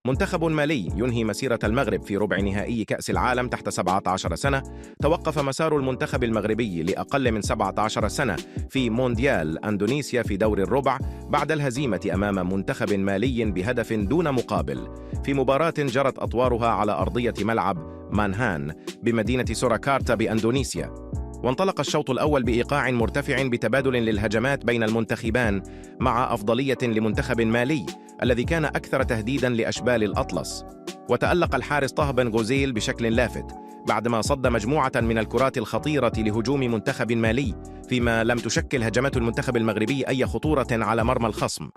منتخب مالي ينهي مسيرة المغرب في ربع نهائي كأس العالم تحت 17 سنة. توقف مسار المنتخب المغربي لأقل من 17 سنة في مونديال أندونيسيا في دور الربع بعد الهزيمة أمام منتخب مالي بهدف دون مقابل في مباراة جرت أطوارها على أرضية ملعب مانهان بمدينة سوراكارتا بأندونيسيا. وانطلق الشوط الأول بإيقاع مرتفع بتبادل للهجمات بين المنتخبان مع أفضلية لمنتخب مالي الذي كان أكثر تهديداً لأشبال الأطلس. وتألق الحارس طه بن غزيل بشكل لافت بعدما صد مجموعة من الكرات الخطيرة لهجوم منتخب مالي، فيما لم تشكل هجمة المنتخب المغربي أي خطورة على مرمى الخصم.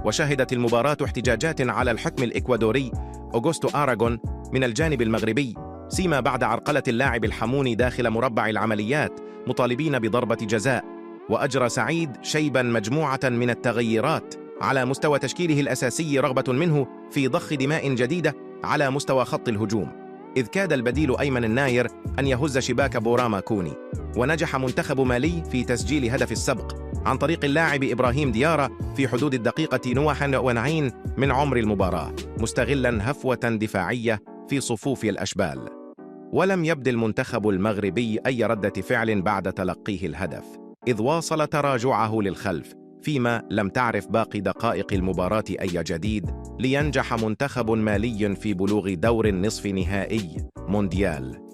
وشهدت المباراة احتجاجات على الحكم الإكوادوري أوغوستو آراغون من الجانب المغربي، سيما بعد عرقلة اللاعب الحموني داخل مربع العمليات مطالبين بضربة جزاء. وأجرى سعيد شيباً مجموعة من التغييرات على مستوى تشكيله الأساسي رغبة منه في ضخ دماء جديدة على مستوى خط الهجوم، إذ كاد البديل أيمن الناير أن يهز شباك بوراما كوني. ونجح منتخب مالي في تسجيل هدف السبق عن طريق اللاعب إبراهيم ديارة في حدود الدقيقة 91 من عمر المباراة، مستغلاً هفوة دفاعية في صفوف الأشبال. ولم يبدل المنتخب المغربي أي ردة فعل بعد تلقيه الهدف، إذ واصل تراجعه للخلف، فيما لم تعرف باقي دقائق المباراة أي جديد لينجح منتخب مالي في بلوغ دور النصف نهائي مونديال.